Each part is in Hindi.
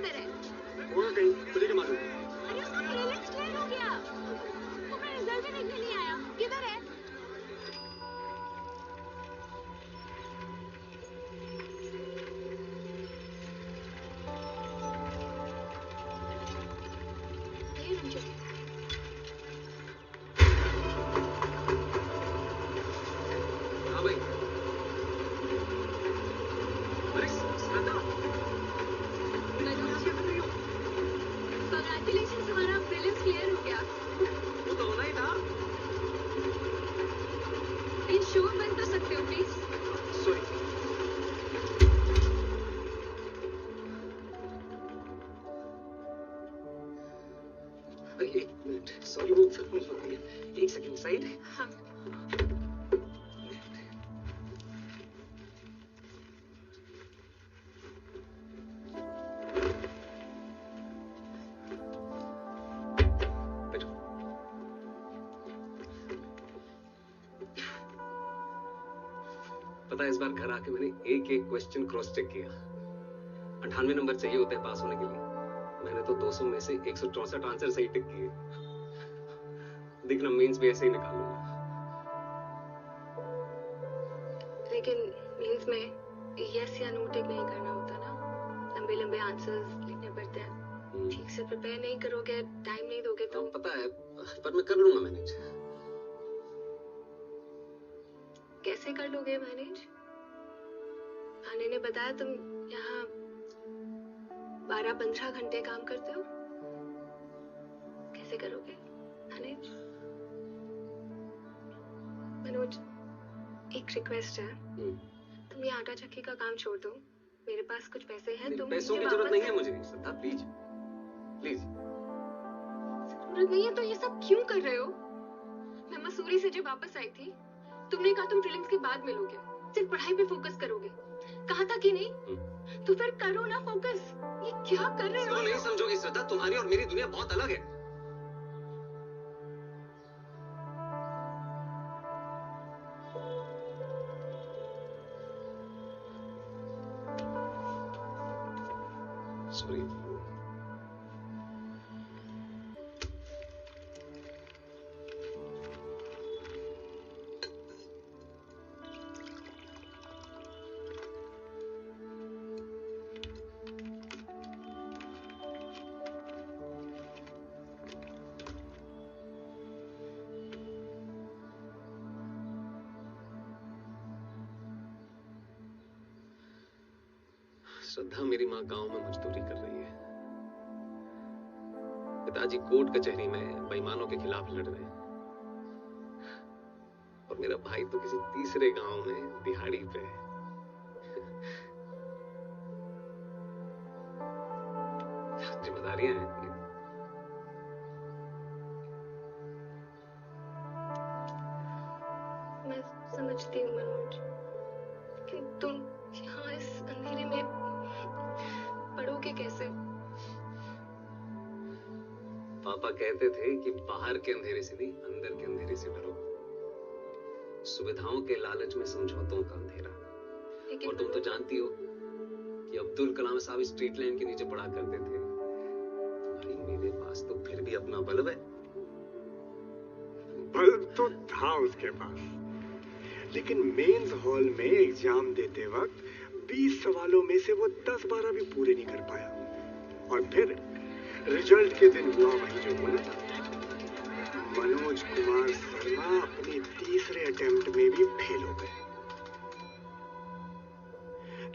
किधर है? वो कहीं तुझे क्या मालूम? अरे उसका प्रीलिम्स क्लियर हो गया, वो अपना रिजल्ट भी देखने नहीं आया। किधर है? ये रंजन। हाँ भाई। अरे श्रद्धा, Congratulations, हमारा प्रीलिम्स क्लियर हो गया। वो तो होना ही था। ये शो बन तो सकते हो प्लीज? सॉरी। एक मिनट, सॉरी वो एक सेकंड साइड। हाँ। पता है इस बार घर आके मैंने एक एक क्वेश्चन क्रॉस चेक किया। 98 नंबर चाहिए होते हैं पास होने के लिए, मैंने तो 200 में से 164 आंसर सही टिक किए। देखना मेंस भी ऐसे ही निकालूंगा। लेकिन मेंस में यस या नो टिक नहीं करना होता ना, लंबे लंबे आंसर्स लिखने पड़ते हैं। ठीक से प्रिपेयर नहीं करोगे, टाइम नहीं दोगे तो। पता है, पर मैं कर लूंगा मैनेज। कैसे कर लोगे मैनेज? आने ने बताया तुम यहाँ 12-15 घंटे काम करते हो, कैसे करोगे मैनेज? मनोज, एक रिक्वेस्ट है, तुम ये आटा चक्की का काम छोड़ दो, मेरे पास कुछ पैसे हैं। तुम पैसों की जरूरत नहीं है मुझे श्रद्धा, प्लीज प्लीज। जरूरत नहीं है तो ये सब क्यों कर रहे हो? मैं मसूरी से जब वापस आई थी, तुमने कहा तुम प्रीलिम्स के बाद मिलोगे, सिर्फ पढ़ाई पे फोकस करोगे, कहा था कि नहीं? तो फिर करो ना फोकस। ये क्या कर रहे हो? तुम नहीं समझोगी श्रद्धा, तुम्हारी और मेरी दुनिया बहुत अलग है। सॉरी। श्रद्धा, मेरी माँ गांव में मजदूरी कर रही है, पिताजी कोर्ट कचहरी में बेईमानों के खिलाफ लड़ रहे हैं, और मेरा भाई तो किसी तीसरे गांव में दिहाड़ी पे है। जिम्मेदारियां हैं। मैं समझती हूँ मनोज, लेकिन तुम यहाँ इस अंधेरे में पढ़ोगे कैसे? पापा कहते थे कि बाहर के अंधेरे से नहीं, अंदर के अंधेरे से डरो। सुविधाओं के लालच में समझौतों का अंधेरा। और तुम तो जानती हो कि अब्दुल कलाम साहब स्ट्रीट लाइन के नीचे पढ़ा करते थे। भाई मेरे पास तो फिर भी अपना बल्ब है। बल्ब तो था उसके पास, लेकिन मेंस हॉल में एग्जाम देते वक्त 20 सवालों में से वो 10-12 भी पूरे नहीं कर पाया, और फिर रिजल्ट के दिन हुआ वही जो होना था। मनोज कुमार शर्मा अपने तीसरे अटेम्प्ट में भी फेल हो गए,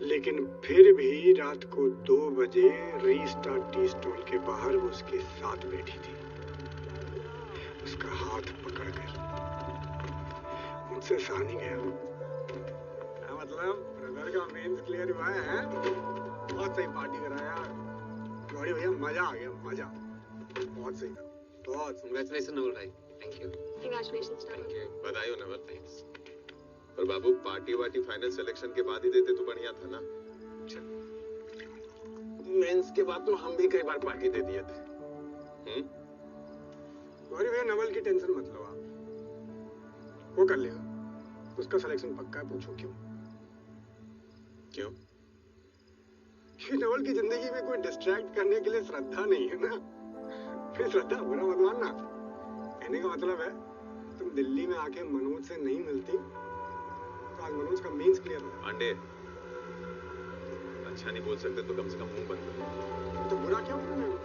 लेकिन फिर भी रात को 2 बजे रीस्टार्ट टी स्टॉल के बाहर वो उसके साथ बैठी थी। उसका हाथ पकड़कर मुझसे सहा नहीं गया। मतलब ब्रदर का मेंस क्लियर हुआ है, बहुत सही पार्टी कराया गौरी भैया, मजा आ गया, मजा बहुत सही था, बहुत। कांग्रेचुलेशन नवल भाई। Thank you. Congratulations thank you, बधाई हो नवल। थैंक्स। पर बाबू पार्टी वार्टी फाइनल सिलेक्शन के बाद ही देते तो बढ़िया था ना। मेंस के बाद तो हम भी कई बार पार्टी दे दिए थे। गौरी भैया नवल की टेंशन मत लो आप, वो कर लेगा, उसका सिलेक्शन पक्का है। पूछो क्यों? क्यों? क्योंकि नवल की जिंदगी में कोई डिस्ट्रैक्ट करने के लिए श्रद्धा नहीं है ना। फिर श्रद्धा बुरा मत मानना। कहने का मतलब है तुम दिल्ली में आके मनोज से नहीं मिलती तो आज मनोज का मेंस क्लियर हो। पांडे, अच्छा नहीं बोल सकते तो कम से कम मुंह बंद करो। तो बुरा क्यों बोल रहे हो?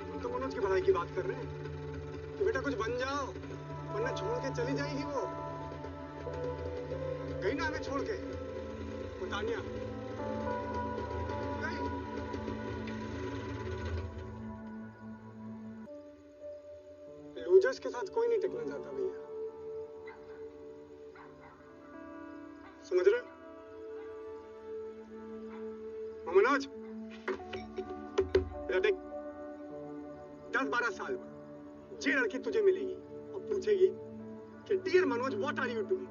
तुम तो मनोज की भलाई की बात कर रहे हैं कि बेटा कुछ बन जाओ वरना छोड़ के चली जाएगी वो। गई ना हमें छोड़ के वो तानिया गई। लूजर्स के साथ कोई नहीं टिकना चाहता भैया, समझ रहे हो? मनोज देख 10-12 साल बाद जे लड़की तुझे मिलेगी और पूछेगी कि dear Manoj what are you doing,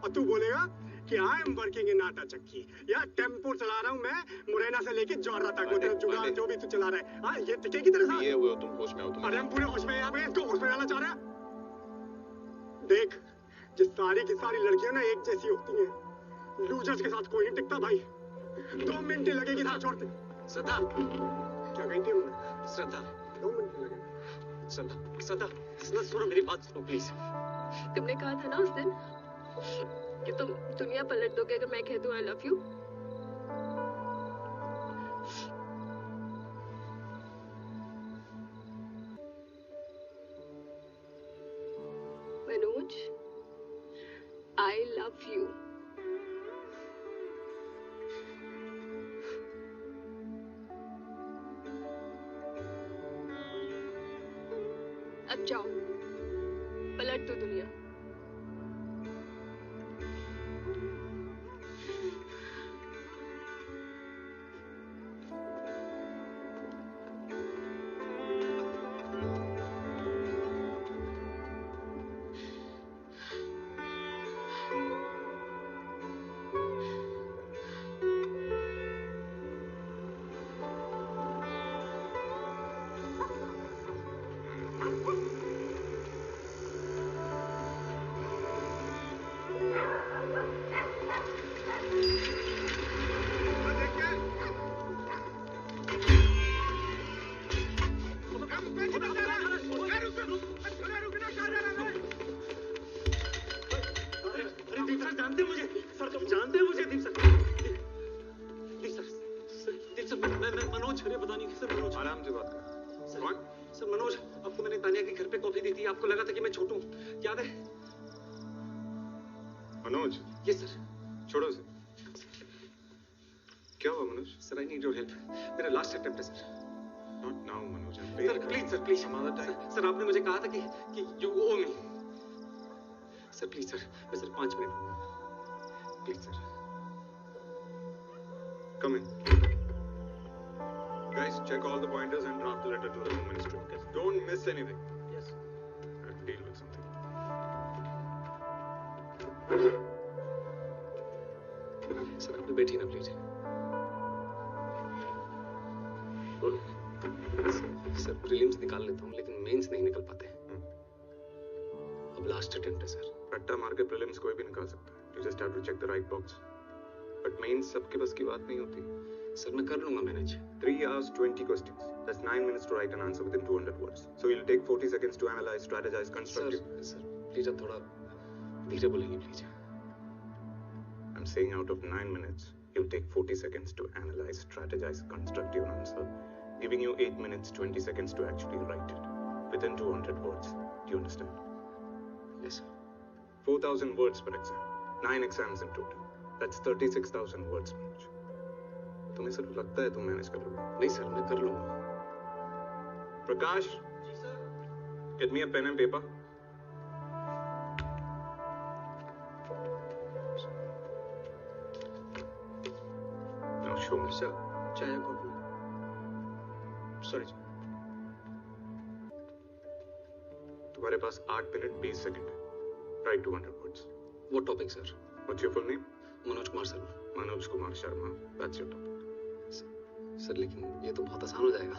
और तू बोलेगा कि आई एम वर्किंग इन आटा चक्की या टेम्पो चला रहा हूं मैं मुरैना से लेके जौहरा तक, वो तेरा जुगाड़ जो भी तू चला रहा है। हाँ ये टिकेगी तेरे साथ? ये हुए तुम होश में हो तुम। अरे हम पूरे होश में यहाँ पे इसको होश में डालना चाह रहे हैं। देख जिस सारी की सारी लड़कियां ना एक जैसी होती हैं, लूजर्स के साथ कोई नहीं टिकता भाई। 2 मिनट लगेगी ना छोड़ते। श्रद्धा, क्या कही थी उन्होंने? श्रद्धा, 2 मिनट लगेंगे। श्रद्धा, श्रद्धा, सुनो मेरी बात सुनो प्लीज। तुमने कहा था ना उस दिन कि तुम दुनिया पलट दोगे अगर मैं कह दूं I love you. Manoj, I love you. अब जाओ, पलट दो दुनिया। आपको लगा था कि मैं छोटू, याद है? Manoj, yes sir. छोड़ो उसे। क्या हुआ Manoj? Sir I need your help, मेरा लास्ट अटेम्प्ट है sir. Not now Manoj, sir please sir, please. Sir आपने मुझे कहा था कि you owe me. Sir please sir, मैं sir 5 minute please sir. Come in. Guys, check all the pointers and draft the letter to the Home Ministry. Okay. Don't miss anything. Yes. I'll deal with something. Sir आप बैठिए ना प्लीज। सर प्रीलिम्स निकाल लेता हूँ लेकिन मेंस नहीं निकल पाते। अब लास्ट अटेम्प्ट है सर। रट्टा मार के प्रीलिम्स कोई भी निकाल सकता है। You just have to check the right box. But men's सबके बस की बात नहीं होती। सर मैं कर लूंगा manage. 3 hours, 20 questions. That's 9 minutes to write an answer within 200 words. So you'll take 40 seconds to analyze, strategize, constructive. Sir please आप थोड़ा धीरे बोलेंगे please. I'm saying out of 9 minutes, you'll take 40 seconds to analyze, strategize, construct your answer, giving you 8 minutes, 20 seconds to actually write it within 200 words. Do you understand? Yes, sir. 4,000 words per exam. 9 exams in total. That's 36,000 words. तुम्हें सिर्फ लगता है तुम मैनेज कर लोगे? नहीं सर, मैं कर लूंगा। प्रकाश, जी sir. get me a pen and paper. Now show me. Sir चाहे कॉपी। Sorry. तुम्हारे पास 8 मिनट 20 सेकंड है। Write 200 words. What topic sir? What's your full name? Manoj Kumar Sharma. Manoj Kumar Sharma. That's your topic. Sir लेकिन ये तो बहुत आसान हो जाएगा।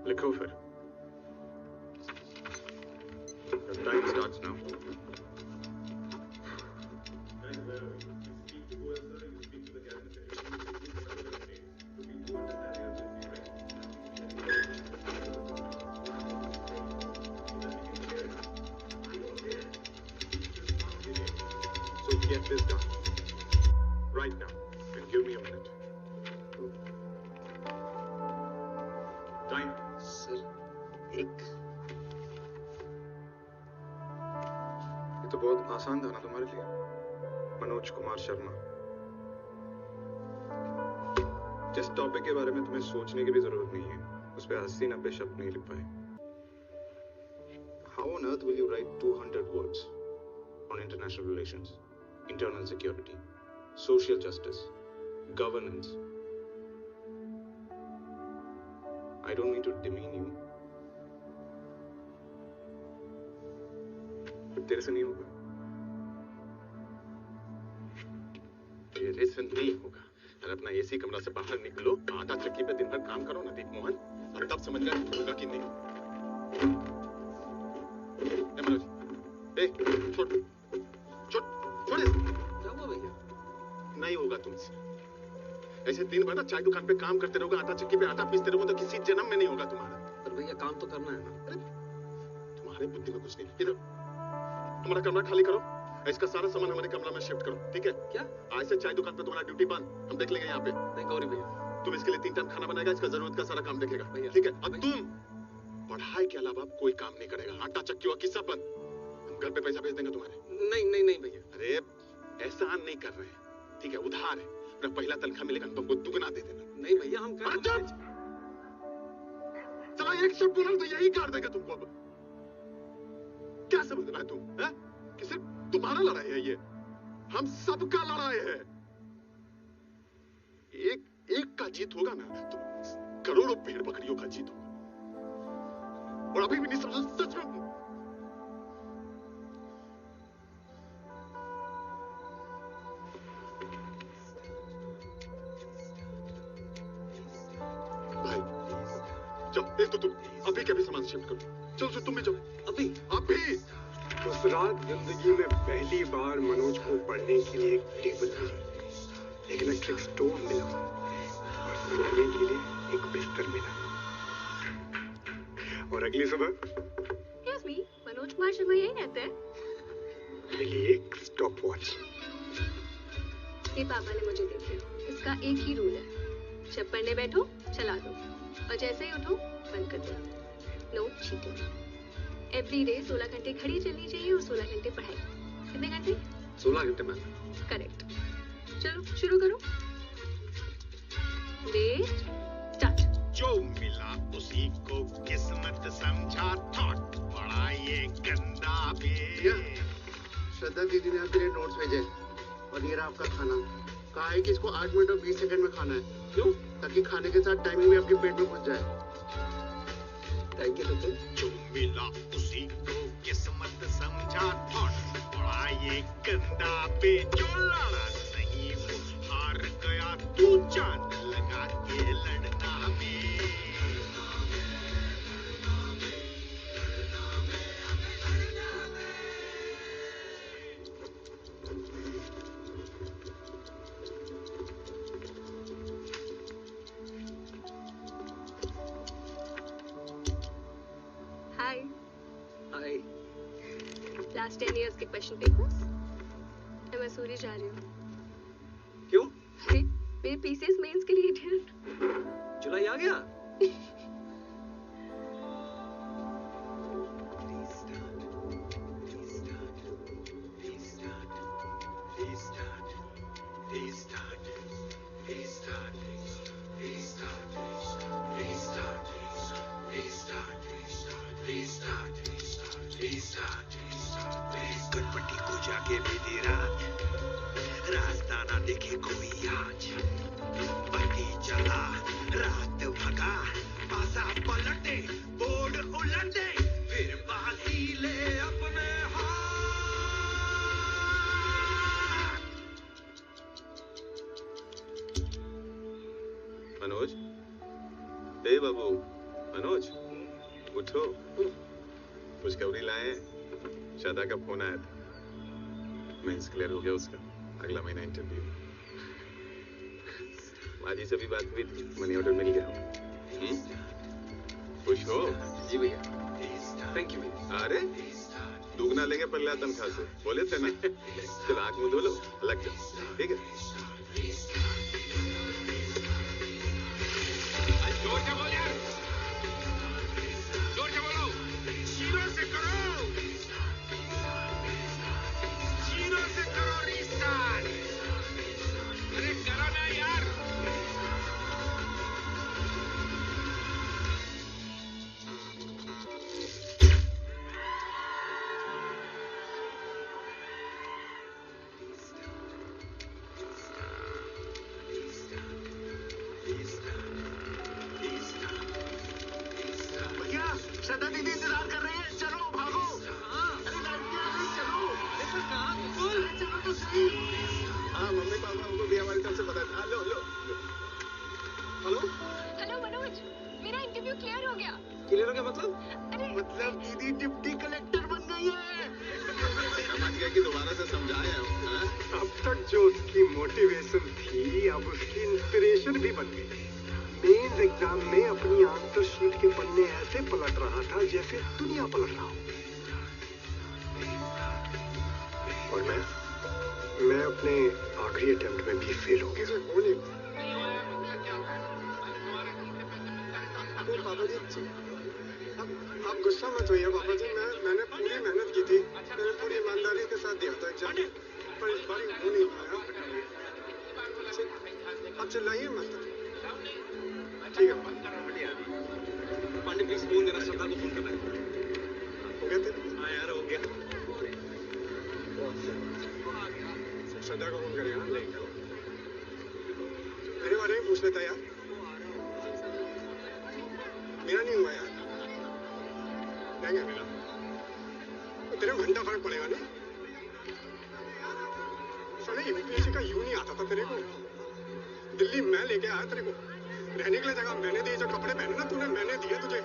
लिखो फिर। The time starts now. get this done. Right now. And give me a minute. Time. Sir एक ये तो बहुत आसान था ना तुम्हारे लिए, मनोज कुमार शर्मा। जिस टॉपिक के बारे में तुम्हें सोचने की भी जरूरत नहीं है, उस पे 80-90 शब्द नहीं लिख पाए। How on earth will you write 200 words on international relations, internal security, social justice, governance? I don't mean to demean you, but तेरे से नहीं होगा। तेरे से नहीं होगा। और अपना एसी कमरा से बाहर निकलो, आटा चक्की पे दिन भर काम करो ना दीप मोहन, और तब समझ लेना होगा कि नहीं। मनोज, छोड़ इसे। क्या हुआ भैया? नहीं होगा तुमसे। ऐसे दिन भर ना चाय दुकान पे काम करते रहोगे, आटा चक्की पे आटा पीसते रहोगे, तो किसी जन्म में नहीं होगा तुम्हारा। पर भैया काम तो करना है ना। अरे तुम्हारे बुद्धि में कुछ नहीं। इधर तुम्हारा कमरा खाली करो, इसका सारा सामान हमारे कमरा में शिफ्ट करो, ठीक है? क्या? आज से चाय दुकान पे तुम्हारा ड्यूटी बंद, हम देख लेंगे यहाँ पे। नहीं गौरी भैया, तुम इसके लिए 3 टाइम खाना बनाएगा, इसका जरूरत का सारा काम देखेगा, भैया, ठीक है? और भैया। तुम पढ़ाई के अलावा कोई काम नहीं करेगा, आटा चक्की और किस्सा बंद। हम घर पे पैसा भेज देंगे तुम्हारे। नहीं भैया। अरे एहसान नहीं कर रहे हैं, ठीक है? उधार है। अपना पहला तनख्वाह मिलेगा तुमको दुगना दे देना। नहीं भैया हम कर चला एक शब्द बोला तो यही काट देगा तुमको। अब क्या समझ रहा है तुम? है कि सिर्फ तुम्हारा लड़ाई है ये? हम सबका लड़ाई है। एक का जीत होगा ना तो करोड़ों भेड़ बकरियों का जीत होगा। और अभी भी नहीं समझ सच में। भाई जाओ, एक तो तुम अभी के भी सामान शिफ्ट करो। चलो तुम भी जाओ अभी। उस रात जिंदगी में पहली बार मनोज को पढ़ने के लिए एक टेबल मिली, एक इलेक्ट्रिक स्टोव मिला और सोने के लिए एक बिस्तर मिला। और अगली सुबह Excuse me, मनोज कुमार शर्मा यही रहते हैं? मिली एक स्टॉप वॉच। ये पापा ने मुझे दी थी। इसका एक ही रूल है, जब पढ़ने बैठो चला दो और जैसे ही उठो बंद कर दो। No cheating. एवरी डे 16 घंटे खड़ी चलनी चाहिए और 16 घंटे पढ़ाई। कितने घंटे? 16 घंटे में। करेक्ट। चलो शुरू करो। Wait start. जो मिला उसी को किस्मत समझा, थॉट बड़ा ये गंदा भी। श्रद्धा दीदी ने आपके लिए नोट्स भेजे और ये रहा आपका खाना। कहा है कि इसको 8 मिनट और 20 सेकंड में खाना है। क्यों? ताकि खाने के साथ टाइमिंग भी आपके पेट में घुस जाए। थैंक यू तो। जो मिला उसी को किस्मत समझा, थॉट बड़ा ये गंदा भी। जो लड़ा नहीं वो हार गया, तू जान लगा के लड़ना भी। हाय। हाय। लास्ट 10 इयर्स के क्वेश्चन पेपर्स मैं मसूरी जा रही हूँ। क्यों? अरे मेरे पीसीएस मेंस के लिए इडियट। जुलाई आ गया। गणपति को जाके बीती रात, रास्ता ना देखे कोई आज। पति चला रात भगा, पासा पलटे बोर्ड उलटे, फिर बाजी ले अपने हाथ। मनोज, ए बाबू, मनोज, उठो। खुशखबरी लाए, शादा का फोन आया था, मेंस क्लियर हो गया उसका, अगला महीना इंटरव्यू। माजी से भी बात हुई थी, मनी ऑर्डर मिल गया। खुश हो? जी भैया। थैंक यू भैया। अरे दुगना लेंगे क्या पल्ला तनख्वाह से? बोले थे ना। चलो आँख मुंह धो लो, अलग जाओ, ठीक है? जोर से बोल यार, जोर से बोलो, जीरो से करो, जीरो से करो रीस्टार्ट, अरे करो ना यार। भैया श्रद्धा दीदी इंतजार कर रही है, चलो भागो। अरे लड़की आ गई, चलो। चलो तो सही। हाँ मम्मी पापा हमको भी हमारी तरफ से बता। हाँ लो लो। हेलो हेलो मनोज, मेरा इंटरव्यू क्लियर हो गया। क्लियर हो गया मतलब दीदी डिप्टी कलेक्टर बन गई है। समझ गया कि दोबारा से समझाया हूँ। अब तक जो उसकी मोटिवेशन थी अब उसकी इंस्पिरेशन भी बन गई। मेंस एग्जाम में अपनी आंसर शीट के पन्ने ऐसे पलट रहा था जैसे दुनिया पलट रहा हो। और मैं अपने आखिरी अटेम्प्ट में भी फेल हो गया। पापा जी आप गुस्सा मत होइए पापा जी, मैंने पूरी मेहनत की थी, मैंने पूरी ईमानदारी के साथ दिया था एग्जाम, पर इस बार हो नहीं पाया। आप चिल्लाइए मत। ठीक है पांडे प्लीज फोन देना, श्रद्धा को फोन करना है। हो गया थे। हाँ यार हो गया। श्रद्धा को फोन करेगा ना, मेरे बारे में पूछ लेता यार, मेरा नहीं हुआ यार। नहीं है मेरा, तो तेरे को घंटा फर्क पड़ेगा नहीं। साले यूपीएससी का यूं नहीं आता था तेरे को। दिल्ली मैं लेके आया तेरे को, रहने के लिए जगह मैंने दी, जो कपड़े पहने ना तूने मैंने दिए तुझे।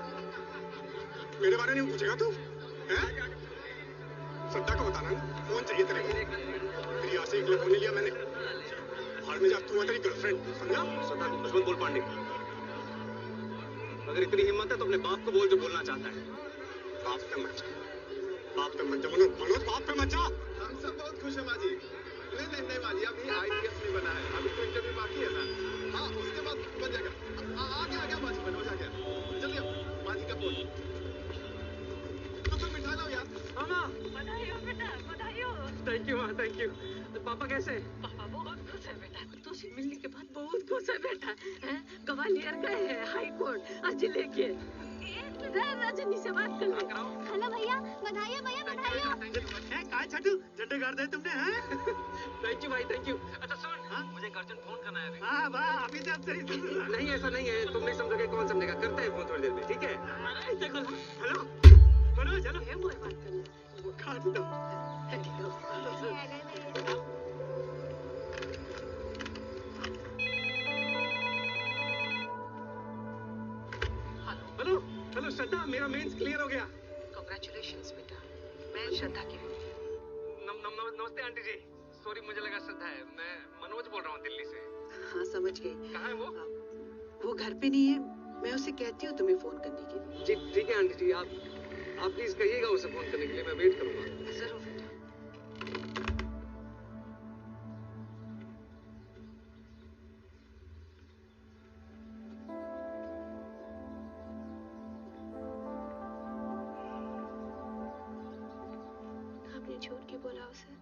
मेरे बारे में नहीं पूछेगा तू हैं? श्रद्धा को बताना ना, फोन चाहिए तेरे को। तेरी आशिक के लिए फोन नहीं लिया मैंने। हाल में जा, तू है तेरी गर्लफ्रेंड, समझा? श्रद्धा को दुश्मन बोल पांडे। अगर इतनी हिम्मत है तो अपने बाप को बोल जो बोलना चाहता है। बाप पे मत जा, बाप पे मत जा मनोज, बाप पे मत जा। हम सब बहुत खुश हैं माँ जी। नहीं माँ जी, अभी आईटीएस नहीं बना है, अभी तो इंटरव्यू बाकी है ना। हाँ उसके बाद बन जाएगा। आ गया माँ जी, मनोज आ गया। जल्दी आओ, माँ जी का फोन। तो मिठा लाओ यार। मामा बधाई हो बेटा, बधाई हो। थैंक यू माँ, थैंक यू। पापा कैसे? पापा बहुत खुश है बेटा, तुझसे मिलने के बाद बहुत खुश है बेटा। हैं? गवालियर गए हैं हाई कोर्ट आज लेके। रजनी से बात कर। हेलो भैया, बधाई हो भैया, बधाई हो। काय छठू झंडे गाड़ दे तुमने हैं? थैंक यू भाई, थैंक यू। अच्छा सुन, हाँ मुझे एक अर्जेंट फोन करना है अभी। हाँ वाह, अभी से आप सही सुन। नहीं ऐसा नहीं है, तुम नहीं समझोगे कौन समझेगा। करते हैं फोन थोड़ी देर में, ठीक है? देखो हेलो मनोज, हेलो। ये मुझे बात करनी वो खा दो। हेलो हेलो श्रद्धा, मेरा मेंस क्लियर हो गया। कांग्रेचुलेशंस बेटा। मैं श्रद्धा की नमस्ते आंटी जी। सॉरी मुझे लगा श्रद्धा है। मैं मनोज बोल रहा हूँ दिल्ली से। हाँ समझ गई। कहाँ है वो? वो घर पे नहीं है, मैं उसे कहती हूँ तुम्हें फोन करने के लिए। जी ठीक है आंटी जी, आप प्लीज कहिएगा उसे फोन करने के लिए, मैं वेट करूंगा। जरूर बेटा। आपने झूठ क्यों बोला उसे?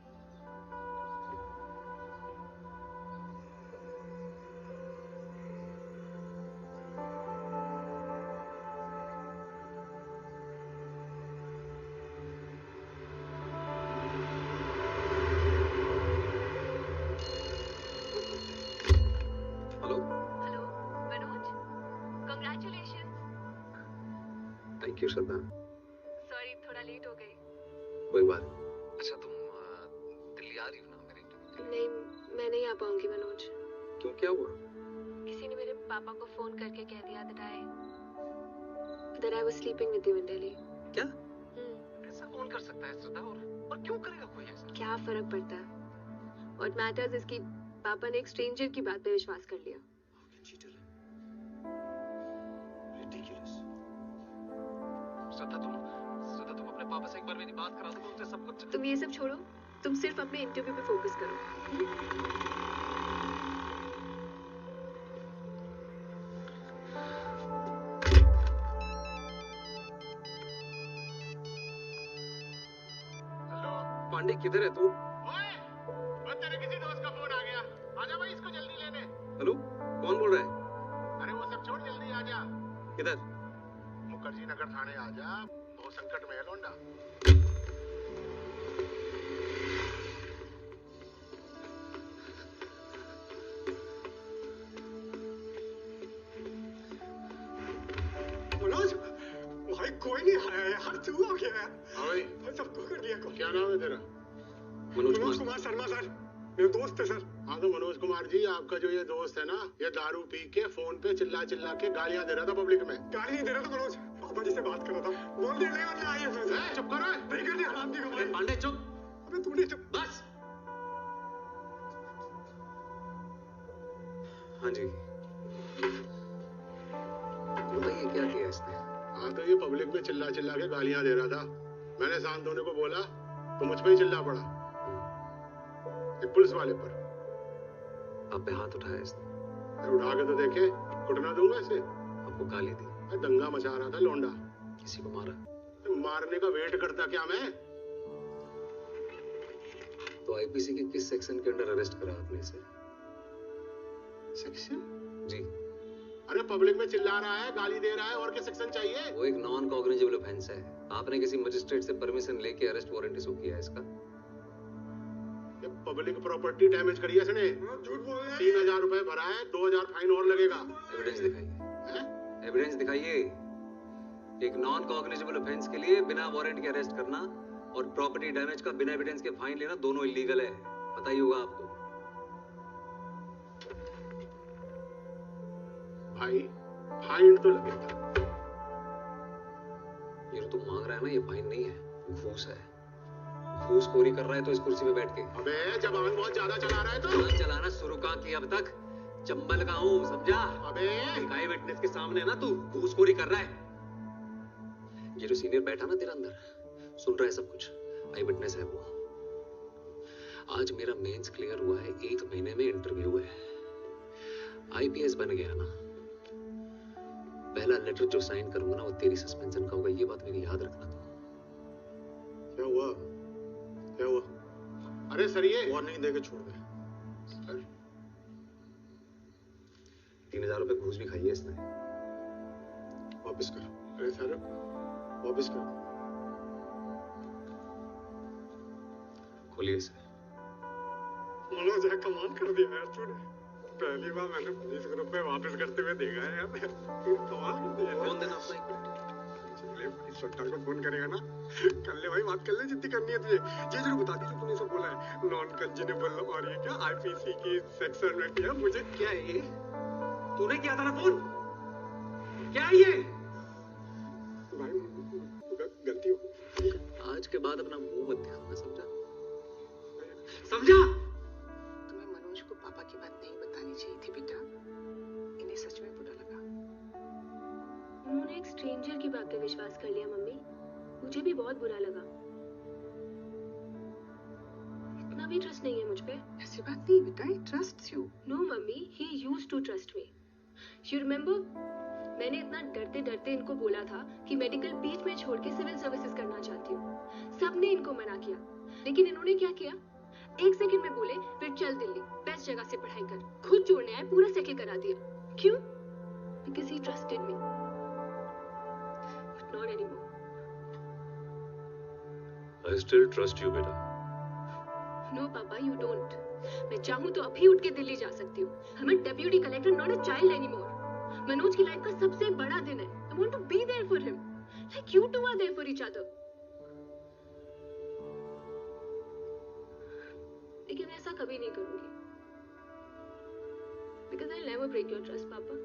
Hello hello Manoj, congratulations. Thank you Shraddha. Sorry थोड़ा लेट हो गई। कोई बात नहीं। अच्छा तुम दिल्ली आ रही हो ना मेरे इंटरव्यू के लिए? नहीं, मैं नहीं आ पाऊंगी मनोज। क्यों, क्या हुआ? किसी ने मेरे पापा को फोन करके कह दिया that I was sleeping with you in Delhi. क्या? ऐसा कौन कर सकता है श्रद्धा? और क्यों करेगा कोई ऐसा? क्या फर्क पड़ता है? What matters is कि पापा ने एक स्ट्रेंजर की बात पे विश्वास कर लिया। श्रद्धा तुम अपने पापा से बार मेरी बात करा दो, मुझे सब कुछ। तुम ये सब छोड़ो, तुम सिर्फ अपने इंटरव्यू पे फोकस करो। पांडे किधर है तू? ओए, तेरे किसी दोस्त का फोन आ गया, आजा भाई इसको जल्दी लेने। हेलो, कौन बोल रहा है? अरे वो सब छोड़, जल्दी आजा। किधर? मुखर्जी नगर थाने आजा, बहुत संकट में है लौंडा। मनोज, भाई कोई नहीं आया यार, तू आ गया है। हाँ भाई, सबको कर दिया। क्या नाम है तेरा? मनोज कुमार शर्मा सर, मेरा दोस्त है सर। हाँ तो मनोज कुमार जी, आपका जो ये दोस्त है ना, ये दारू पी के फोन पे चिल्ला चिल्ला के गालियां दे रहा था पब्लिक में। गाली नहीं दे रहा था मनोज, पापा जी से बात कर रहा था। बोल दिया नहीं वरना आइए फिर। चुप करो, नहीं करने हराम की कमाई। पांडे चुप। अबे तूने चुप। बस। हाँ जी, बताइए क्या किया इसने? हाँ तो ये पब्लिक में चिल्ला चिल्ला के गालियां दे रहा था। मैंने शांत होने को बोला तो मुझ पे ही चिल्ला पड़ा, एक पुलिस वाले पर। आप पे हाथ उठाया इसने? अरे उठा के तो देखे, कुटना दूंगा इसे। आपको गाली दी? दंगा मचा रहा था लौंडा। किसी को मारा? मारने का वेट करता क्या मैं? तो आईपीसी के किस सेक्शन के अंडर अरेस्ट करा आपने इसे? सेक्शन? जी। अरे पब्लिक में चिल्ला रहा है, गाली दे रहा है, और क्या सेक्शन चाहिए? वो एक नॉन कॉग्निजेबल ऑफेंस है। आपने किसी मजिस्ट्रेट से परमिशन लेके अरेस्ट वारंट इशू किया है इसका? ये पब्लिक प्रॉपर्टी डैमेज करी है इसने। झूठ बोल रहा है। 3000 रुपए भरा है, 2000 फाइन और लगेगा। एविडेंस दिखाइए। एविडेंस दिखाइए। एक नॉन कॉग्निजेबल ऑफेंस के लिए बिना वारंट के अरेस्ट करना और प्रॉपर्टी डैमेज का बिना एविडेंस के फाइन लेना दोनों इलीगल है। पता ही होगा आपको। भाई फाइन तो लगेगा। ये जो तुम मांग रहा है ना, ये फाइन नहीं है, घूस है। घूसखोरी कर रहा है तो इस कुर्सी पे बैठ के। अबे जबान बहुत ज्यादा चला रहा है तो। जबान चलाना शुरू कहाँ किया अब तक? चंबल का हूँ, समझा? अबे दिखाई विटनेस के सामने ना तू घूसखोरी कर रहा है। ये जो सीनियर बैठा ना तेरा अंदर, सुन रहा है सब कुछ, आई विटनेस है वो। आज मेरा मेंस क्लियर हुआ है, 1 महीने में इंटरव्यू है। आईपीएस बन गया ना, पहला लेटर जो साइन करूंगा ना वो तेरी सस्पेंशन का होगा। ये बात मेरी याद रखना तू। क्या हुआ? क्या हुआ? अरे सर ये वार्निंग देके छोड़ दे सर। 3000 रुपए घूस भी खाई है इसने। वापस कर। अरे सर वापस कर। खोलिए इसे। मनोज है, कमाल कर दिया यार तूने। पहली बार मैंने पुलिस ग्रुप में वापस करते हुए देखा है यार। कमाल कर दिया। कौन देना अपना 1 मिनट? चले भाई, सट्टा को फोन करेगा ना, कर ले भाई, बात कर ले जितनी करनी है तुझे। ये जरूर बता दी जो तूने सब बोला है, नॉन कंजेनेबल और ये क्या आईपीसी की सेक्शन में किया। मुझे क्या है ये? तूने किया था ना फोन? क्या है ये? भाई गलती हो। आज के बाद अपना मुंह मत दिखाना, समझा? समझा? तुम्हें मनोज को पापा की बात नहीं बतानी चाहिए थी बेटा। इन्हें सच में बुरा लगा। उन्होंने एक स्ट्रेंजर की बात पे विश्वास कर लिया मम्मी। मुझे भी बहुत बुरा लगा। इतना भी ट्रस्ट नहीं है मुझ पे। ऐसी बात नहीं बेटा, he trusts you. No mummy, he used to trust me. You remember, मैंने इतना डरते डरते इनको बोला था कि मेडिकल बीच में छोड़ के सिविल सर्विसेज करना चाहती हूँ। सबने इनको मना किया, लेकिन इन्होंने क्या किया? 1 सेकंड में बोले फिर चल दिल्ली, बेस्ट जगह से पढ़ाई कर। खुद छोड़ने आए, पूरा सेटल करा दिया। क्यों? Because he trusted me, but not anymore. I still trust you, बेटा। नो पापा, यू डोंट। मैं चाहूँ तो अभी उठ के दिल्ली जा सकती हूँ। I'm a deputy collector, not a child anymore. Manoj की लाइफ का सबसे बड़ा दिन है। I want to be there for him, like you two are there for each other. लेकिन ऐसा कभी नहीं करूंगी, because I'll never break your trust, पापा।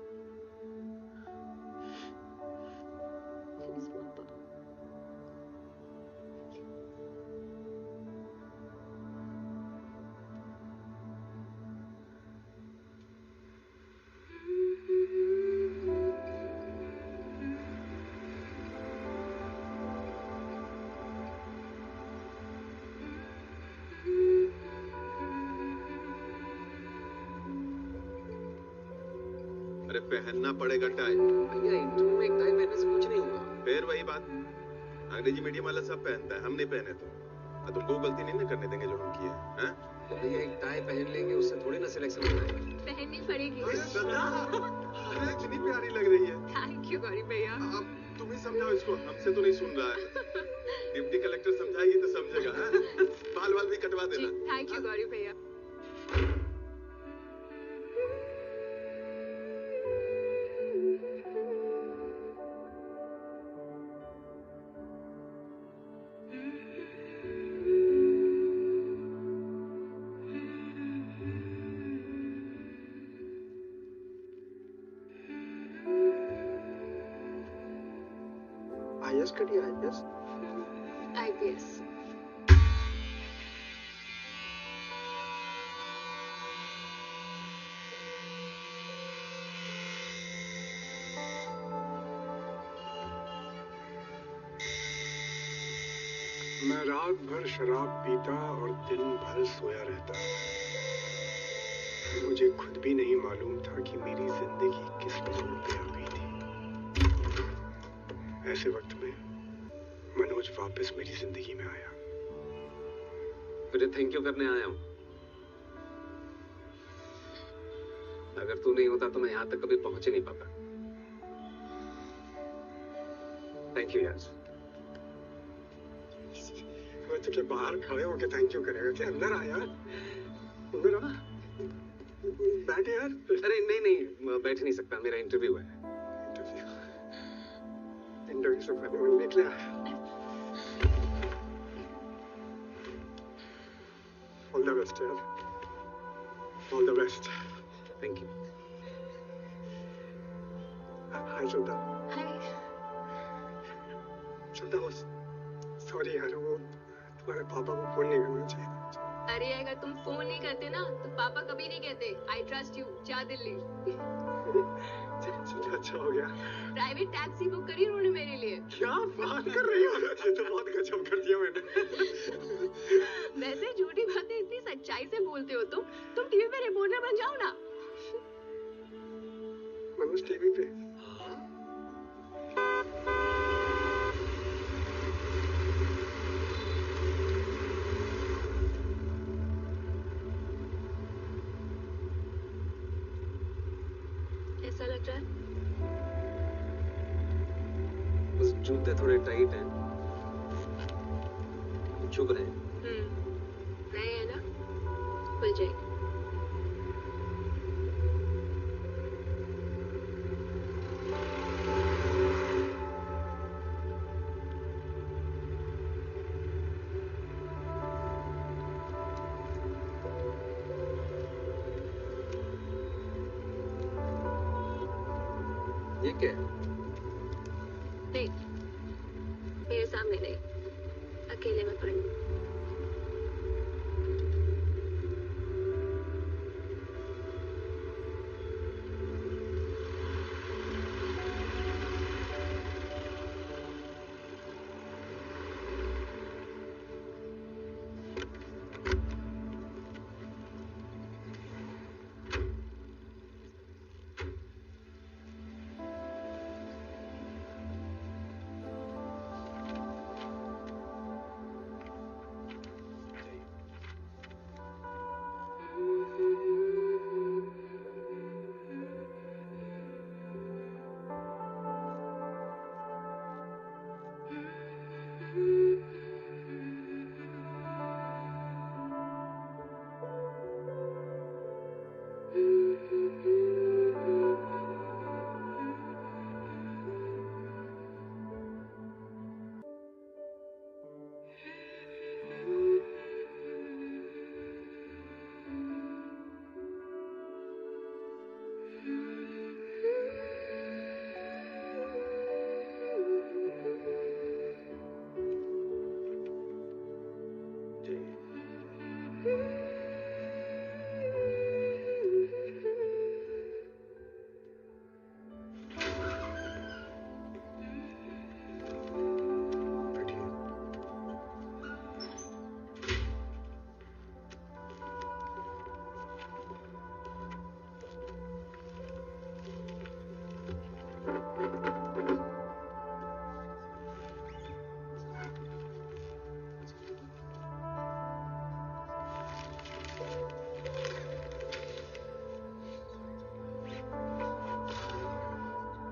Please, पापा। पहनना पड़ेगा टाई। भैया इंटरव्यू में एक टाई पहनने से कुछ नहीं होगा। फिर वही बात, अंग्रेजी मीडियम वाला सब पहनता है, हम नहीं पहने तो तुमको गलती नहीं ना करने देंगे जो हम किए हैं। तो भैया एक टाई पहन लेंगे, उससे थोड़ी ना सिलेक्शन होना है। पहननी पड़ेगी। अरे इतनी प्यारी लग रही है। थैंक यू गौरी भैया। अब तुम ही समझाओ इसको, हमसे तो नहीं सुन रहा है। डिप्टी कलेक्टर समझाएगी तो समझेगा। बाल बाल भी कटवा देना। थैंक यू गौरी भैया। आईएएस करी आईएएस आईपीएस। मैं रात भर शराब पीता और दिन भर सोया रहता। मुझे खुद भी नहीं मालूम था कि मेरी जिंदगी किस मोड़ पे आ गई थी। ऐसे वक्त में मनोज वापस मेरी जिंदगी में आया। तुझे थैंक यू करने आया हूँ। अगर तू नहीं होता तो मैं यहाँ तक कभी पहुंच ही नहीं पाता। थैंक यू यार। मैं तुझे बाहर खड़े होके थैंक यू करेगा कि अंदर आया, अंदर आ, बैठ यार। अरे नहीं नहीं, बैठ नहीं सकता, मेरा इंटरव्यू है। इंटरव्यू से पहले मैंने देख लिया। ऑल द बेस्ट यार, all the best. Thank you. Hi Shraddha. Hi. Shraddha, sorry यार, वो तुम्हारे पापा को फोन नहीं करना चाहिए। अरे अगर तुम फोन नहीं करते ना तो पापा कभी नहीं कहते आई ट्रस्ट यू, जा दिल्ली। अच्छा हो गया। प्राइवेट टैक्सी बुक करी उन्होंने मेरे लिए। क्या बात कर रही हो? ये तो बहुत गजब कर दिया मैंने। वैसे झूठी बातें इतनी सच्चाई से बोलते हो तुम टीवी पे रिपोर्टर बन जाओ ना। मनोज टीवी पे? ऐसा लग रहा है? बस जूते थोड़े टाइट हैं, चुभ रहे हैं। नए है ना, खुल जाएगी। ये क्या है? नहीं, मेरे सामने नहीं, अकेले में पढ़।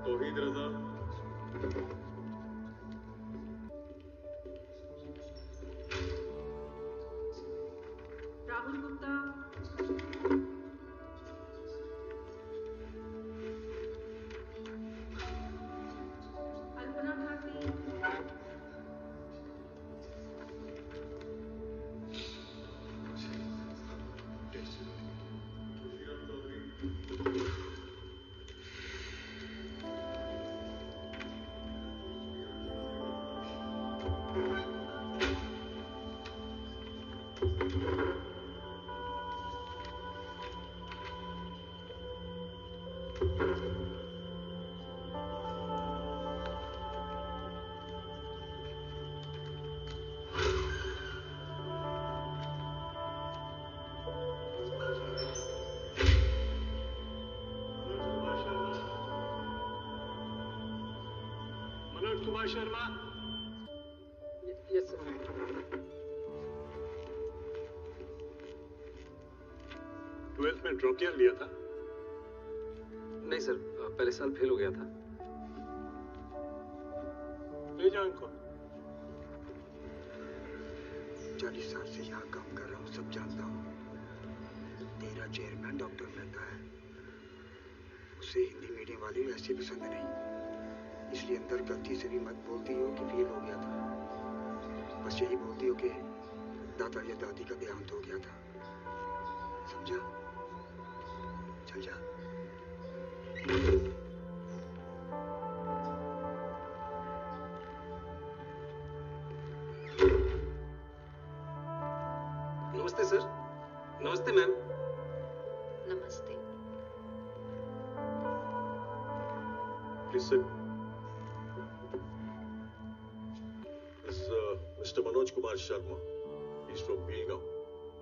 Tauheed Raza, Rahul Gupta, Alpana Bharti, Manoj Kumar Sharma. Yes sir. Twelfth में ड्रॉप ईयर लिया था? नहीं सर, पहले साल फेल हो गया था। ले जाओ इनको। 40 साल से यहाँ काम कर रहा हूँ, सब जानता हूँ। तेरा चेयरमैन डॉक्टर मेहता है, उसे हिंदी मीडियम वाली वैसे पसंद नहीं, इसलिए अंदर गलती से भी मत बोलती हो कि फेल हो गया था। बस यही बोलती हो कि दादा या दादी का देहांत हो गया था। समझा? चल जा। नमस्ते सर। नमस्ते मैम। नमस्ते। Please sit. This is Mr. Manoj Kumar Sharma. He's from Belgaum.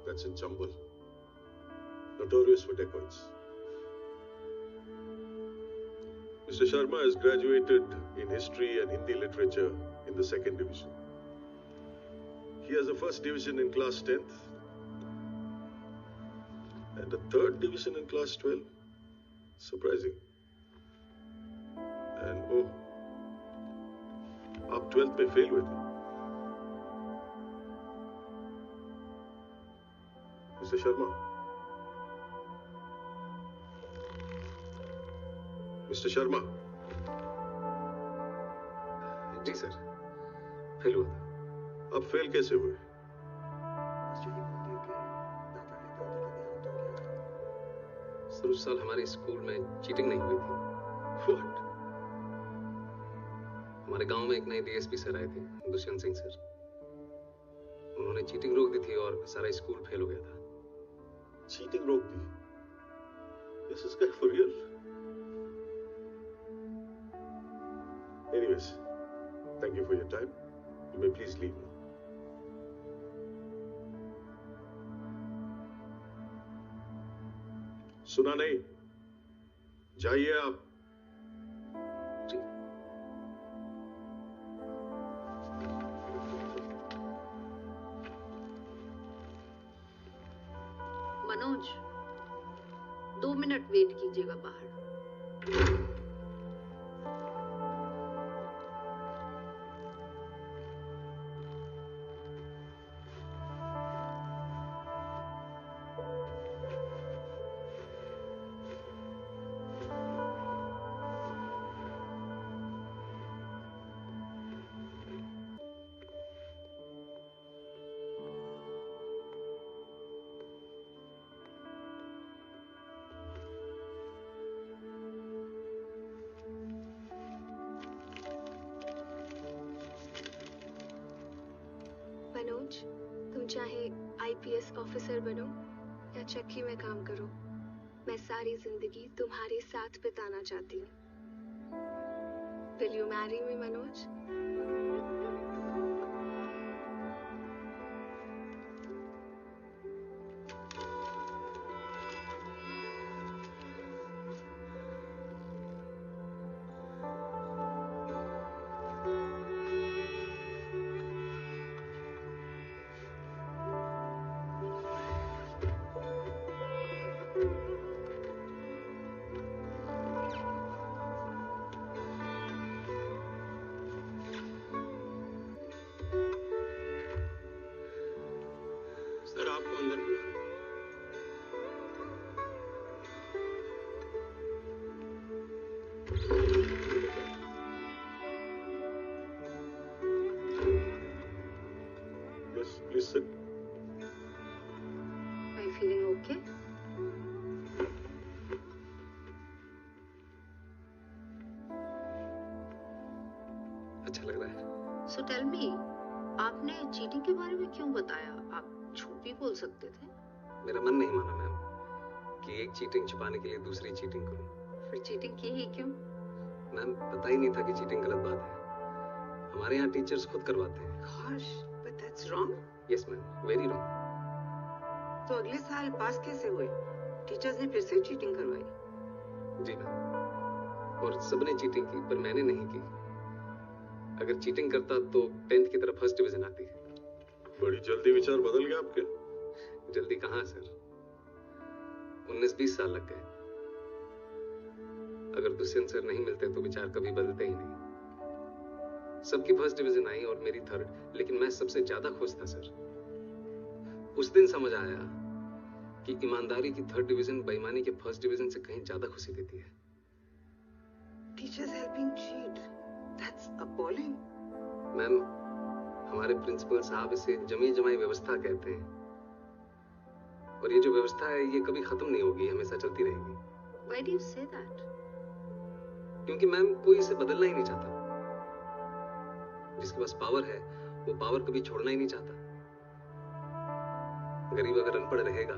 That's in Chambal. Notorious for dacoits. Mr. Sharma has graduated in history and Hindi literature in the 2nd division. He has a 1st division in class 10th and a 3rd division in class 12. Surprising. And oh, आप 12th में फेल हुए थे। मिस्टर शर्मा, मिस्टर शर्मा, जी सर, फेल हुआ था। आप फेल कैसे हुए? बस यही बोलती हो कि दादा या दादी का देहांत हो गया था। सर उस साल हमारे स्कूल में चीटिंग नहीं हुई थी। What? हमारे गांव में एक नए डीएसपी सर आए थे, दुष्यंत सिंह सर। उन्होंने चीटिंग रोक दी थी और सारा स्कूल फेल हो गया था। चीटिंग रोक दी? This is guy for real? Anyways, thank you for your time. You may please leave now. सुना नहीं? जाइए आप। जी। मनोज, 2 मिनट वेट कीजिएगा बाहर। मनोज, तुम चाहे आईपीएस ऑफिसर बनो या चक्की में काम करो, मैं सारी जिंदगी तुम्हारे साथ बिताना चाहती हूँ। Will you marry me, Manoj? अच्छा लग रहा है। सो टेल मी, आपने चीटिंग के बारे में क्यों बताया? आप झूठ भी बोल सकते थे। मेरा मन नहीं माना मैम कि एक चीटिंग छुपाने के लिए दूसरी चीटिंग करूं। फिर चीटिंग की ही क्यों? मैम पता ही नहीं था कि चीटिंग गलत बात है। हमारे यहाँ टीचर्स खुद करवाते हैं। Gosh, but that's wrong. Yes ma'am, very wrong. तो अगले साल पास कैसे हुए? टीचर्स ने फिर से चीटिंग करवाई। जी मैम, और सबने चीटिंग की पर मैंने नहीं की। अगर चीटिंग करता तो 10th की तरफ फर्स्ट डिवीजन आती। बड़ी जल्दी विचार बदल गए आपके। जल्दी कहाँ सर, 19-20 साल लग गए। अगर दुष्यंत सर नहीं मिलते तो विचार कभी बदलते ही नहीं। सबकी फर्स्ट डिवीजन आई और मेरी थर्ड, लेकिन मैं सबसे ज्यादा खुश था सर। उस दिन समझ आया कि ईमानदारी की थर्ड डिवीजन बेईमानी के फर्स्ट डिवीजन से कहीं ज्यादा खुशी देती है। Teachers helping cheat. That's appalling. Ma'am, हमारे प्रिंसिपल साहब इसे जमी जमाई व्यवस्था कहते हैं, और ये जो व्यवस्था है ये कभी खत्म नहीं होगी, हमेशा चलती रहेगी। Why do you say that? क्योंकि मैम कोई इसे बदलना ही नहीं चाहता। जिसके पास पावर है वो पावर कभी छोड़ना ही नहीं चाहता। गरीब अगर अनपढ़ रहेगा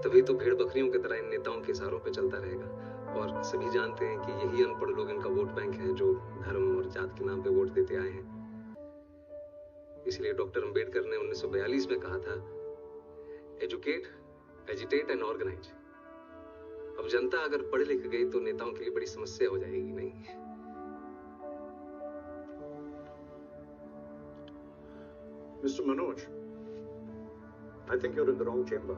तभी तो भेड़ बकरियों की तरह इन नेताओं के इशारों पे चलता रहेगा। और सभी जानते हैं कि यही अनपढ़ लोग इनका वोट बैंक है, जो धर्म और जात के नाम पे वोट देते आए हैं। इसलिए डॉक्टर अंबेडकर ने 1942 में कहा था, एजुकेट, एजिटेट एंड ऑर्गेनाइज। अब जनता अगर पढ़ लिख गई तो नेताओं के लिए बड़ी समस्या हो जाएगी। नहीं, Mr. Manoj, I think you're in the wrong chamber.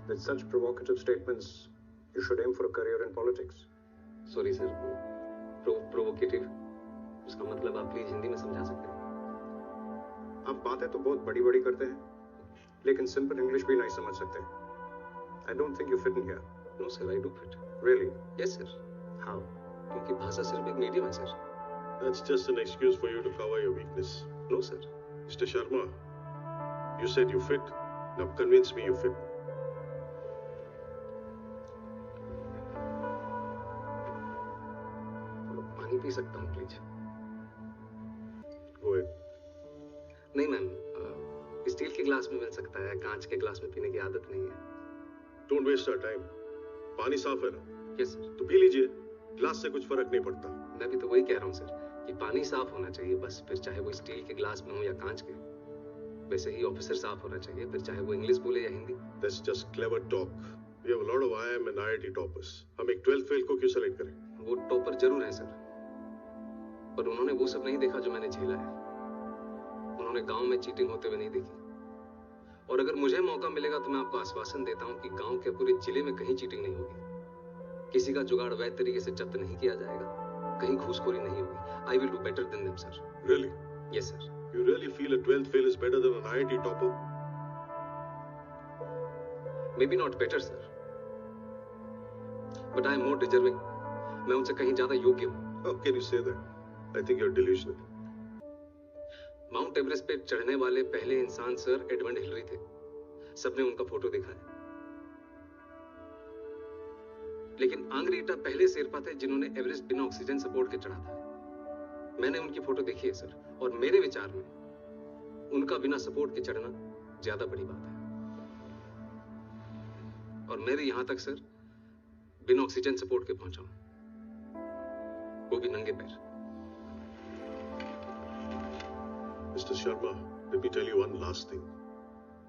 With such provocative statements, you should aim for a career in politics. Sorry sir, provocative उसका मतलब आप प्लीज हिंदी में समझा सकते हैं? आप बातें तो बहुत बड़ी बड़ी करते हैं, लेकिन सिंपल इंग्लिश भी नहीं समझ सकते। I don't think you fit in here. No sir, I do fit. Really? Yes sir. How? क्योंकि भाषा सिर्फ एक मीडियम है sir. That's just an excuse for you to cover your weakness. No sir. Mr. Sharma, you said you fit. Now convince me you fit. पानी पी सकता हूँ प्लीज? Go ahead. नहीं मैम, स्टील के ग्लास में मिल सकता है, कांच के ग्लास में पीने की आदत नहीं है। Don't waste our time. पानी साफ है ना? Yes sir. तो पी लीजिए। ग्लास से कुछ फर्क नहीं पड़ता। मैं भी तो वही कह रहा हूँ सर कि पानी साफ होना चाहिए बस, फिर चाहे वो स्टील के ग्लास में हो या कांच के। वैसे ही ऑफिसर साफ होना चाहिए, फिर चाहे वो इंग्लिश बोले या Hindi. That's just clever talk. We have a lot of IIM and IIT toppers. हम एक 12th फेल को क्यों सेलेक्ट करें? वो टॉपर जरूर है सर, पर उन्होंने वो सब नहीं देखा जो मैंने झेला है। उन्होंने गांव में चीटिंग होते हुए नहीं देखी। और अगर मुझे मौका मिलेगा तो मैं आपको आश्वासन देता हूं कि गांव के पूरे जिले में कहीं चीटिंग नहीं होगी। किसी का जुगाड़ वैध तरीके से जब्त नहीं किया जाएगा, कहीं घूसखोरी नहीं होगी। I will do better than them, sir. Really? Yes, sir. You really feel a 12th fail is better than an IIT topper? Maybe not better, sir. But I am more deserving. मैं उनसे कहीं ज्यादा योग्य हूँ। How can you say that? I think you're delusional. Mount Everest पे चढ़ने वाले पहले इंसान सर एडमंड हिलरी थे। सबने उनका फोटो देखा है। लेकिन आंग्रीटा पहले शेरपा थे जिन्होंने एवरेस्ट बिना ऑक्सीजन सपोर्ट के चढ़ा था। मैंने उनकी फोटो देखी है सर, और मेरे विचार में उनका बिना सपोर्ट के चढ़ना ज्यादा बड़ी बात है। और मैं भी यहां तक सर बिना ऑक्सीजन सपोर्ट के पहुंचा हूं, वो भी नंगे पैर। Mr. Sharma, let me tell you one last thing.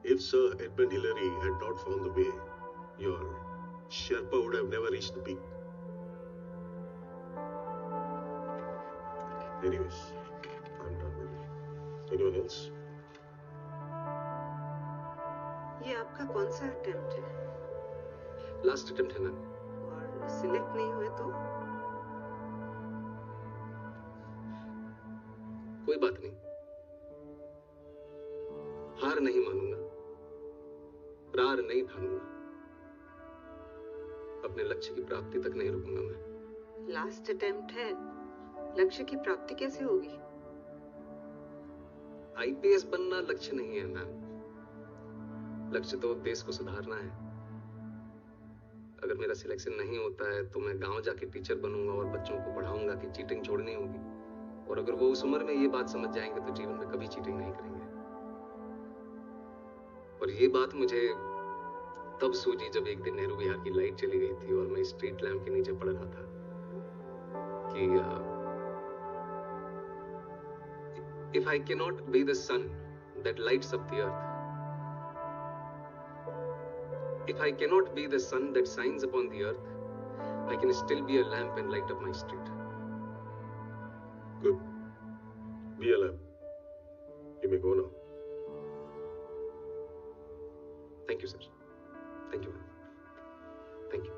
If Sir Edmund Hillary had not found the way, your Sherpa would have never reached the peak. Anyways, I'm done with it. Anyone else? ये आपका कौन सा अटेम्प्ट है? लास्ट अटेम्प्ट है मैम। और सिलेक्ट नहीं हुए तो? कोई बात नहीं, हार नहीं मानूंगा, रार नहीं ठानूंगा, अपने लक्ष्य की प्राप्ति तक नहीं रुकूंगा मैं। लास्ट अटेम्प्ट है, लक्ष्य की प्राप्ति कैसे होगी? आईपीएस बनना लक्ष्य नहीं है मैम, लक्ष्य तो देश को सुधारना है। अगर मेरा सिलेक्शन नहीं होता है तो मैं गांव जाके टीचर बनूंगा और बच्चों को पढ़ाऊंगा कि चीटिंग छोड़नी होगी। और अगर वो उस उम्र में ये बात समझ जाएंगे तो जीवन में कभी चीटिंग नहीं करेंगे। और ये बात मुझे तब सूझी जब एक दिन नेहरू विहार की लाइट चली गई थी और मैं स्ट्रीट लैंप के नीचे पड़ रहा था कि if I cannot be the sun that lights up the earth, if I cannot be the sun that shines upon the earth, I can still be a lamp and light up my street. Good. Be a lamp. You may go now. Thank you, sir. Thank you, ma'am. Thank you.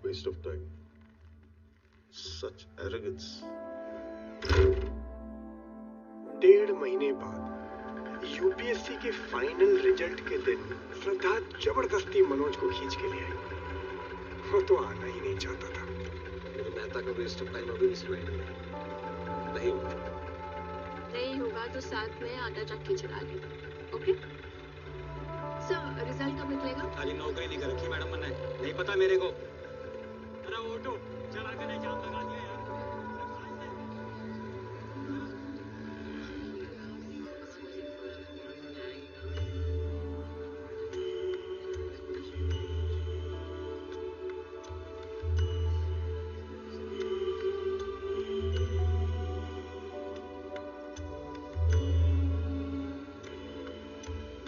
Waste of time. Such arrogance. 1.5 महीने बाद यूपीएससी के फाइनल रिजल्ट के दिन श्रद्धा जबरदस्ती मनोज को खींच के ले आई। वो तो आना ही नहीं चाहता था। मेरे मेहता का वेस्ट ऑफ टाइम अभी भी स्पेंड नहीं होगा। नहीं होगा तो साथ में आटा चक्की चला लेना। ओके सर, रिजल्ट कब निकलेगा? खाली नौकरी नहीं कर रखी मैडम मैंने, नहीं पता मेरे को। अरे ऑटो चला के नहीं जाम लगा दिया यार।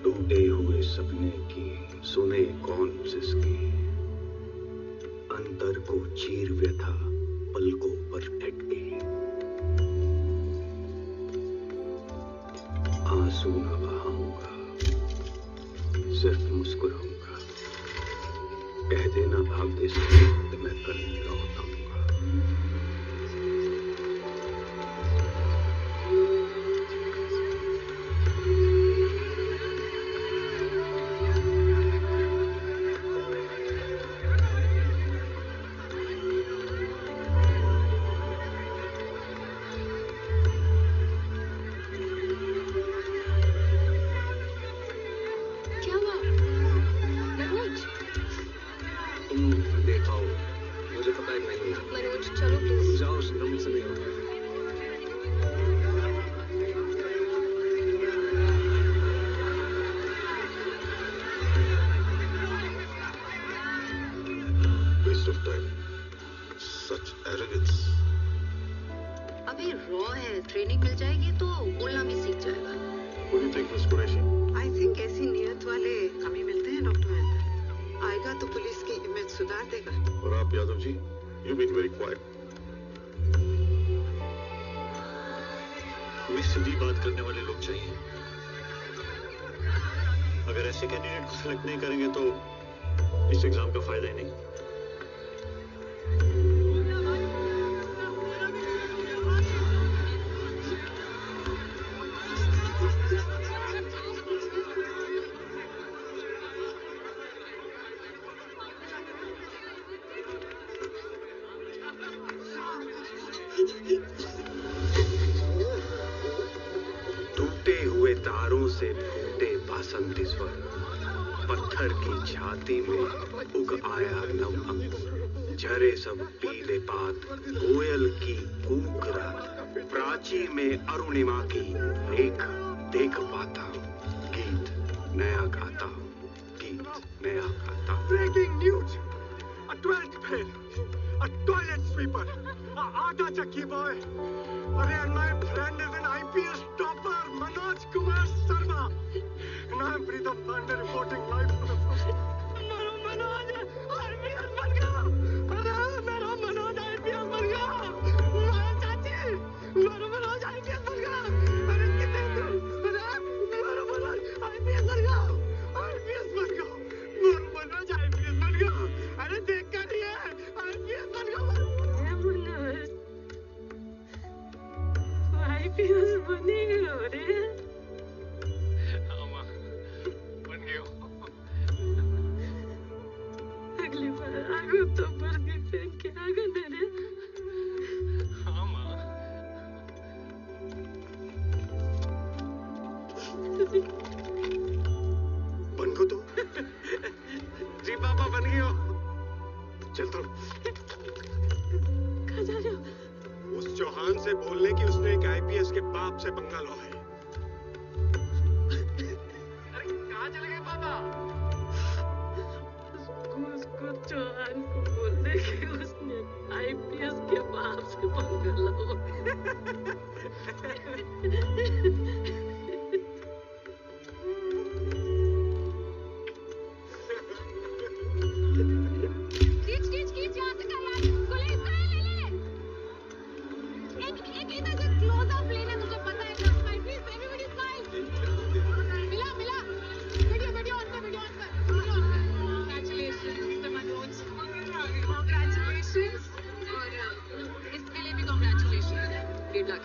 'टूटे हुए सपने की सुने कौन सिसकी, अंतर को चीर व्यथा पलकों पर अटके, आंसू न बहाऊंगा सिर्फ मुस्कुराऊंगा, कह देना भाग दे सकते मैं कल लौट आऊंगा। क्या हुआ मनोज? तुम देखाओ, मुझे पता है नहीं है। मनोज चलो प्लीज। जाओ, शुरू से नहीं होगा। Waste of time. Such arrogance. अभी रॉ है, ट्रेनिंग मिल जाएगी तो बोलना भी सीख जाएगा। What do you think, Miss Qureshi? I think ऐसी नियत वाले कमी मिलते हैं डॉक्टर मेहता। आएगा तो पुलिस की इमेज सुधार देगा। और आप Yadav ji, you've been very quiet. हमें सीधी बात करने वाले लोग चाहिए। अगर ऐसे कैंडिडेट को सेलेक्ट नहीं करेंगे तो इस एग्जाम का फायदा ही नहीं। टूटे हुए तारों से फूटे बासंती स्वर, पत्थर की छाती में उग आया नव अंकुर, झरे सब पीले पात, कोयल की कूक रात, प्राची में अरुणिमा की देख देख पाता हूँ, गीत नया गाता हूँ, गीत नया गाता हूँ। Breaking news! A 12th fail, a toilet sweeper, a aata chakki boy. And my friend is an IPS topper, Manoj Kumar Sharma. And I'm Pritam Pandey reporting live for the first time. Manoj, IPS बन गया! अरे मेरा मनोज IPS बन गया! चाची, मेरा मनोज IPS बन गया! अरे कितने दूर? अरे मेरा मनोज IPS बन गया! IPS बन गया! मेरा मनोज IPS बन गया! अरे देख कर रही है! IPS बन गया! मनोज आईपीएस बनेगा रे। अगली बार आगो तो वर्दी पहन के आगा ना रे। बन को तो जी पापा बन गई हो। चल तो कहाँ जा रहे हो? उस चौहान से बोलने की उसने एक आईपीएस के बाप से पंगा लो है। अरे कहाँ चले गए पापा? उसको चौहान को बोलने की उसने आईपीएस के बाप से पंगा लो। खींच खींच खींच यहाँ से कर यार। गोले इसको ले ले ले। एक इधर से क्लोज अप लेना तुझे पता है ना। Smile please everybody smile. मिला मिला। वीडियो वीडियो ऑन कर वीडियो ऑन कर वीडियो ऑन कर। Congratulations mister Manoj. कांग्रेचुलेशंस और इसके लिए भी कांग्रेचुलेशंस। 1.5 लाख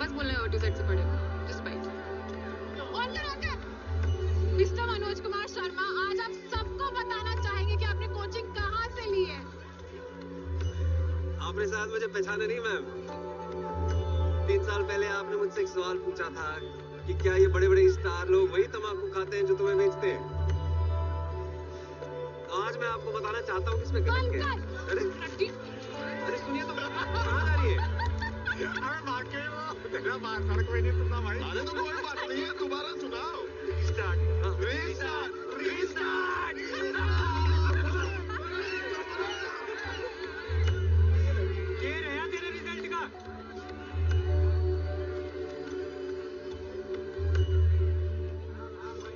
बस बोलना है ऑटो सेट से पड़ेगा। जस्ट बाइट ऑन कर मिस्टर मनोज कुमार शर्मा। आज आप सबको बताना चाहेंगे कि आपने कोचिंग कहाँ से ली है। आपने शायद मुझे पहचाना नहीं मैम। 3 साल पहले आपने मुझसे एक सवाल पूछा था कि क्या ये बड़े बड़े स्टार लोग वही तम्बाकू खाते हैं जो तुम्हें बेचते हैं। आज मैं आपको बताना चाहता हूँ कि इसमें गलत क्या है। अरे सुनिए तो कहाँ जा रही है? अरे वाकई वो तेरा बात सड़क में नहीं सुनना भाई। अरे तो कोई बात नहीं है, दोबारा सुनाओ। रीस्टार्ट ये रहा तेरे रिजल्ट का।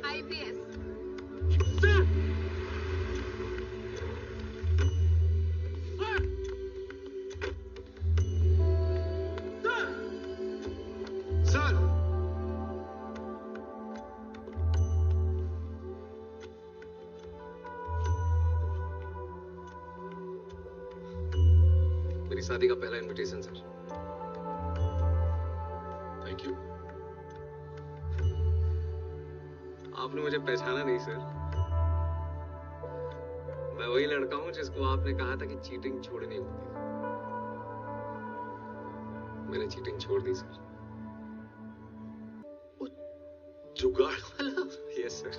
आईपीएस सर मेरी शादी का पहला इनविटेशन सर। Thank you. आपने मुझे पहचाना नहीं सर। मैं वही लड़का हूं जिसको आपने कहा था कि चीटिंग छोड़नी होती है। मैंने चीटिंग छोड़ दी सर। जुगाड़ वाला। Yes sir.